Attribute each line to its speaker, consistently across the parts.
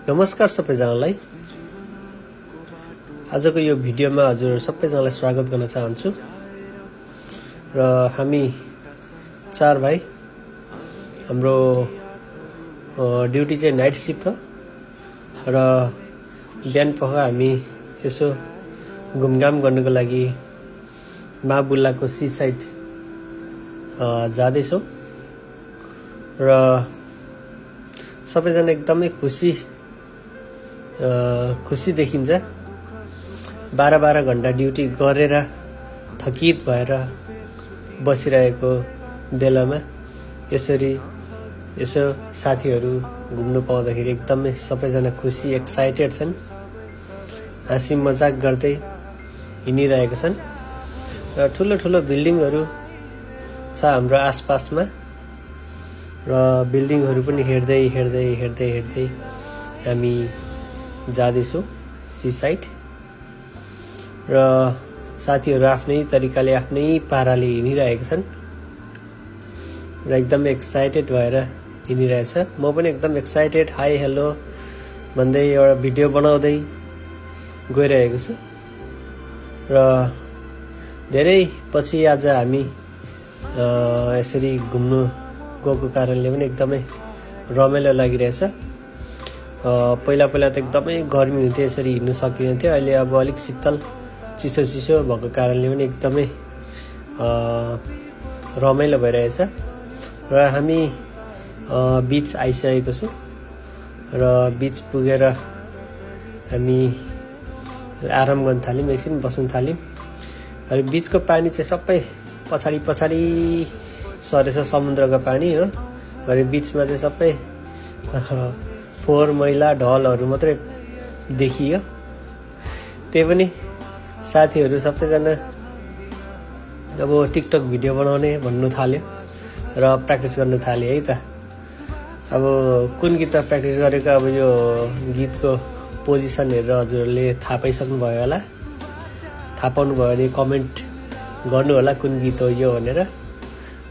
Speaker 1: नमस्कार सबैजनालाई। आजको यो भिडियोमा हजुर सबैजनालाई स्वागत गर्न चाहन्छु। र हामी 4 भाइ, हाम्रो ड्युटी चाहिँ नाइट सिफ्ट हो र बिहान पख हामी यसो घुमघाम गर्नको लागि माबुल्लाको सी साइड जाँदैछौँ र सबैजना एकदमै खुसी देखिन्छ। 12 घण्टा ड्युटी गरेर थकित भएर बसिरहेको बेलामा यसरी यसो साथीहरू घुम्नु पाउँदाखेरि एकदमै सबैजना खुसी एक्साइटेड छन्, हाँसी मजाक गर्दै हिँडिरहेका छन् र ठुलो बिल्डिङहरू छ हाम्रो आसपासमा र बिल्डिङहरू पनि हेर्दै हामी जाँदैछौँ सी साइड र साथीहरू आफ्नै तरिकाले आफ्नै पाराले हिँडिरहेका छन् र एकदम एक्साइटेड भएर हिँडिरहेछ। म पनि एकदम एक्साइटेड हाई हेलो भन्दै एउटा भिडियो बनाउँदै गइरहेको छु र धेरै पछि आज हामी यसरी घुम्नु गएको कारणले पनि एकदमै रमाइलो लागिरहेछ। पहिला त एकदमै गर्मी हुन्थ्यो, यसरी हिँड्नु सकिँदैन थियो। अहिले अब अलिक शीतल चिसो भएको कारणले पनि एकदमै रमाइलो भइरहेछ र हामी बीच आइसकेको छौँ र बीच पुगेर हामी आराम गर्न थाल्यौँ, एकछिन बस्न थाल्यौँ। र बीचको पानी चाहिँ सबै पछाडि सरेछ, समुद्रको पानी हो। र बीचमा चाहिँ सबै फोहोर मैला ढलहरू मात्रै देखियो। त्यही पनि साथीहरू सबैजना अब टिकटक भिडियो बनाउने भन्नु थाल्यो र प्र्याक्टिस गर्न थाल्यो है त। अब कुन गीतमा प्र्याक्टिस गरेको, अब यो गीतको पोजिसन हेरेर हजुरहरूले थाहा पाइसक्नु भयो होला। थाहा पाउनु भयो भने कमेन्ट गर्नु होला कुन गीत हो यो भनेर।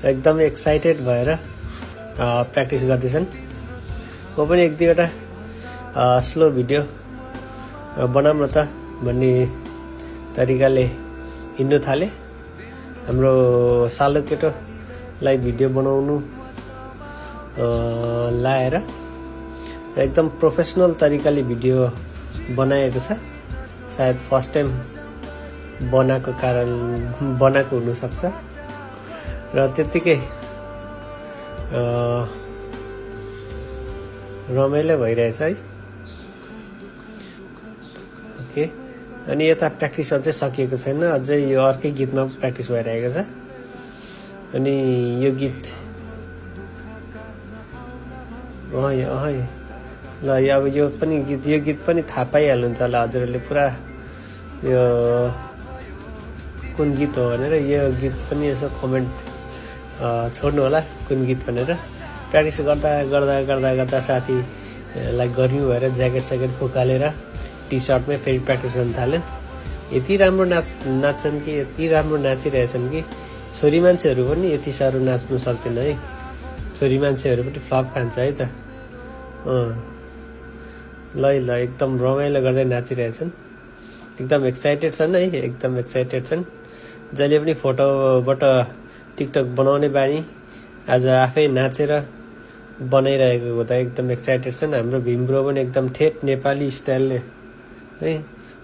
Speaker 1: एकदम एक्साइटेड भएर प्र्याक्टिस गर्दैछन्। म पनि एक दुईवटा स्लो भिडियो बनाऊँ न त भन्ने तरिकाले हिँड्नु थालेँ। हाम्रो सालो केटोलाई भिडियो बनाउनु लाएर एकदम प्रोफेसनल तरिकाले भिडियो बनाएको छ। सायद फर्स्ट टाइम बनाएको हुनसक्छ र त्यत्तिकै रमाइलो भइरहेछ है। ओके, अनि यता प्र्याक्टिस अझै सकिएको छैन, अझै यो अर्कै गीतमा प्र्याक्टिस भइरहेको छ। अनि यो गीत ल अब यो गीत पनि थाहा पाइहाल्नुहुन्छ होला हजुरहरूले पुरा यो कुन गीत हो भनेर। यो गीत पनि यसो कमेन्ट छोड्नु होला कुन गीत भनेर। प्र्याक्टिस गर्दा साथीलाई गर्मी भएर ज्याकेट फुकालेर टी सर्टमै फेरि प्र्याक्टिस गर्न थाल्यो। यति राम्रो नाच्छन् कि यति राम्रो नाचिरहेछन् कि छोरी मान्छेहरू पनि यति साह्रो नाच्नु सक्दैन है। छोरी मान्छेहरू पनि फ्लप खान्छ है त। ल एकदम रमाइलो गर्दै नाचिरहेछन्, एकदम एक्साइटेड छन् है, एकदम एक्साइटेड छन्। जहिले पनि फोटोबाट टिकटक बनाउने बानी आज आफै नाचेर बनाइरहेको हुँदा एकदम एक्साइटेड छन्। हाम्रो भीमब्रो पनि एकदम ठेट नेपाली स्टाइलले है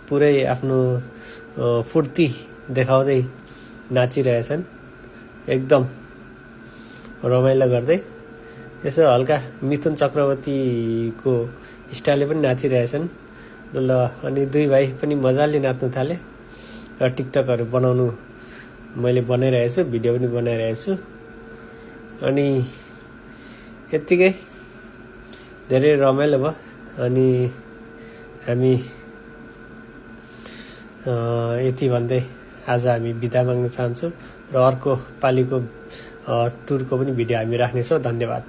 Speaker 1: पुरै आफ्नो फुर्ती देखाउँदै नाचिरहेछन्, एकदम रमाइलो गर्दै। यसो हल्का मिथुन चक्रवर्तीको स्टाइलले पनि नाचिरहेछन्। ल अनि 2 भाइ पनि मजाले नाच्नु थाले र टिकटकहरू बनाउनु मैले बनाइरहेछु, भिडियो पनि बनाइरहेछु। अनि यत्तिकै धेरै रमाइलो भयो। अनि हामी यति भन्दै आज हामी बिदा माग्न चाहन्छौँ र अर्को पालिको टुरको पनि भिडियो हामी राख्नेछौँ। धन्यवाद।